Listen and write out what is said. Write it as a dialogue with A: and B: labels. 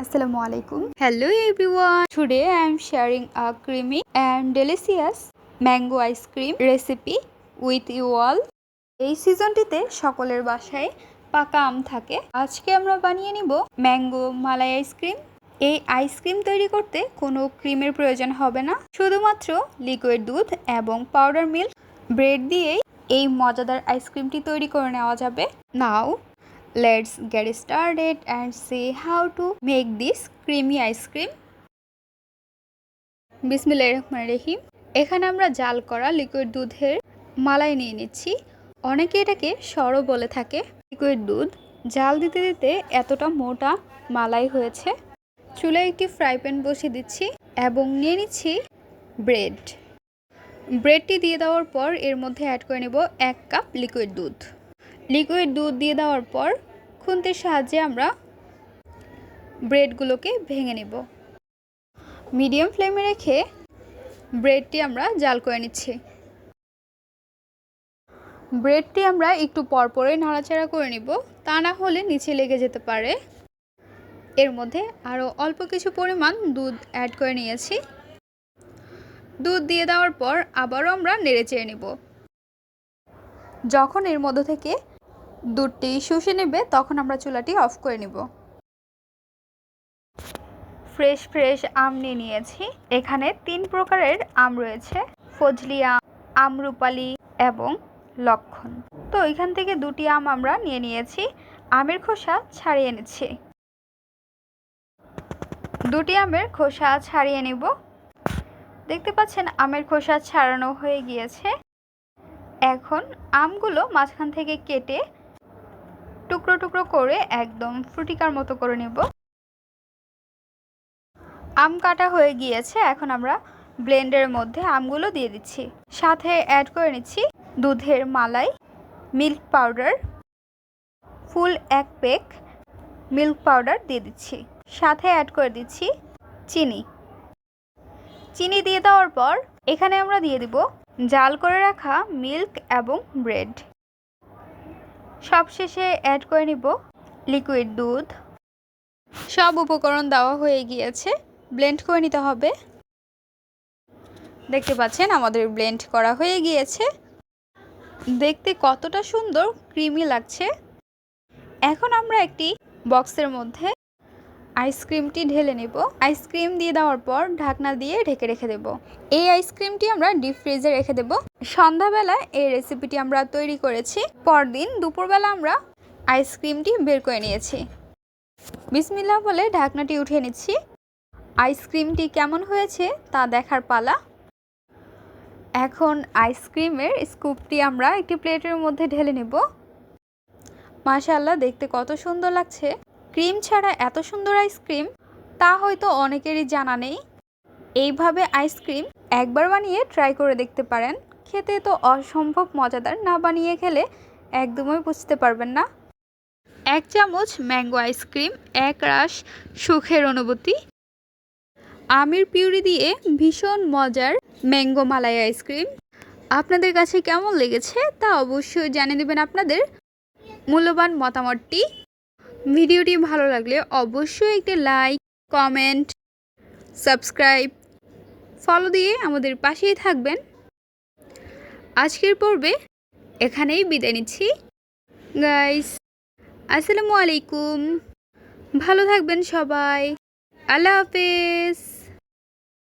A: Assalamualaikum. Hello everyone. Today I am sharing a creamy and delicious mango ice cream recipe with you all. এই সিজনটিতে সকলের বাসায় পাকা আম থাকে। আজকে আমরা বানিয়ে নিব ম্যাঙ্গো মালাই আইসক্রিম। এই আইসক্রিম তৈরি করতে কোনো ক্রিমের প্রয়োজন হবে না, শুধুমাত্র লিকুইড দুধ এবং পাউডার মিল্ক ব্রেড দিয়েই এই মজাদার আইসক্রিমটি তৈরি করে নেওয়া যাবে। নাও let's get started and see how to make this creamy ice cream. বিসমিল্লাহিররহমানিররহিম। এখানে আমরা জাল করা লিকুইড দুধের মালাই নিয়ে নিচ্ছি। অনেকে এটাকে সরও বলে থাকে। লিকুইড দুধ জাল দিতে দিতে এতটা মোটা মালাই হয়েছে। চুলায় একটি ফ্রাই প্যান বসিয়ে দিচ্ছি এবং নিয়ে নিচ্ছি ব্রেডটি দিয়ে দেওয়ার পর এর মধ্যে অ্যাড করে নেব 1 কাপ লিকুইড দুধ দিয়ে দেওয়ার পর খুন্তির সাহায্যে আমরা ব্রেডগুলোকে ভেঙে নেব। মিডিয়াম ফ্লেমে রেখে ব্রেডটি আমরা জাল করে নিচ্ছি। ব্রেডটি আমরা একটু পরপরে নাড়াচাড়া করে নিব, তা না হলে নিচে লেগে যেতে পারে। এর মধ্যে আরও অল্প কিছু পরিমাণ দুধ অ্যাড করে নিয়েছি। দুধ দিয়ে দেওয়ার পর আবারও আমরা নেড়েচেড়ে নেব। যখন এর মধ্য থেকে দুধটি শুষে নেবে তখন আমরা চুলাটি অফ করে নেব। ফ্রেশ আম নিয়ে নিয়েছি। এখানে 3 প্রকারের আম রয়েছে, ফজলি আম, আমরুপালি এবং লক্ষণ। তো এখান থেকে 2টি আম আমরা নিয়ে নিয়েছি। আমের খোসা ছাড়িয়ে নিচ্ছি। 2টি আমের খোসা ছাড়িয়ে নেব। দেখতে পাচ্ছেন আমের খোসা ছাড়ানো হয়ে গিয়েছে। এখন আমগুলো মাঝখান থেকে কেটে টুকরো টুকরো করে একদম ফ্রুটিকার মতো করে নেব। আম কাটা হয়ে গিয়েছে। এখন আমরা ব্লেন্ডারের মধ্যে আমগুলো দিয়ে দিচ্ছি। সাথে অ্যাড করে নিচ্ছি দুধের মালাই, মিল্ক পাউডার, ফুল 1 পেক মিল্ক পাউডার দিয়ে দিচ্ছি। সাথে অ্যাড করে দিচ্ছি চিনি দিয়ে দেওয়ার পর এখানে আমরা দিয়ে দিব জাল করে রাখা মিল্ক এবং ব্রেড। সবশেষে অ্যাড করে নিব লিকুইড দুধ। সব উপকরণ দেওয়া হয়ে গিয়েছে, ব্লেন্ড করে নিতে হবে। দেখতে পাচ্ছেন আমাদের ব্লেন্ড করা হয়ে গিয়েছে। দেখতে কতটা সুন্দর ক্রিমি লাগছে। এখন আমরা একটি বক্সের মধ্যে আইসক্রিমটি ঢেলে নেব। আইসক্রিম দিয়ে দেওয়ার পর ঢাকনা দিয়ে ঢেকে রেখে দেব। এই আইসক্রিমটি আমরা ডিপ ফ্রিজে রেখে দেব। সন্ধ্যাবেলা এই রেসিপিটি আমরা তৈরি করেছি। পরদিন দুপুরবেলা আমরা আইসক্রিমটি বের করে নিয়েছি। বিসমিল্লাহ বলে ঢাকনাটি উঠিয়ে নিচ্ছি। আইসক্রিমটি কেমন হয়েছে তা দেখার পালা। এখন আইসক্রিমের স্কুপটি আমরা একটি প্লেটের মধ্যে ঢেলে নেব। মাশাআল্লাহ, দেখতে কত সুন্দর লাগছে। ক্রিম ছাড়া এত সুন্দর আইসক্রিম তা হয়তো অনেকেরই জানা নেই। এইভাবে আইসক্রিম একবার বানিয়ে ট্রাই করে দেখতে পারেন। খেতে তো অসম্ভব মজাদার, না বানিয়ে খেলে একদমই বুঝতে পারবেন না। 1 চামচ ম্যাঙ্গো আইসক্রিম, এক রাশ সুখের অনুভূতি। আমের পিউরি দিয়ে ভীষণ মজার ম্যাঙ্গো মালাই আইসক্রিম। আপনাদের কাছে কেমন লেগেছে তা অবশ্যই জানিয়ে দেবেন আপনাদের মূল্যবান মতামতটি। ভিডিওটি ভালো লাগলে অবশ্যই একটি লাইক, কমেন্ট, সাবস্ক্রাইব, ফলো দিয়ে আমাদের পাশেই থাকবেন। আজকের পর্বে এখানেই বিদায় নিচ্ছি গাইস। আসসালামু আলাইকুম। ভালো থাকবেন সবাই। আল্লাহ হাফেজ।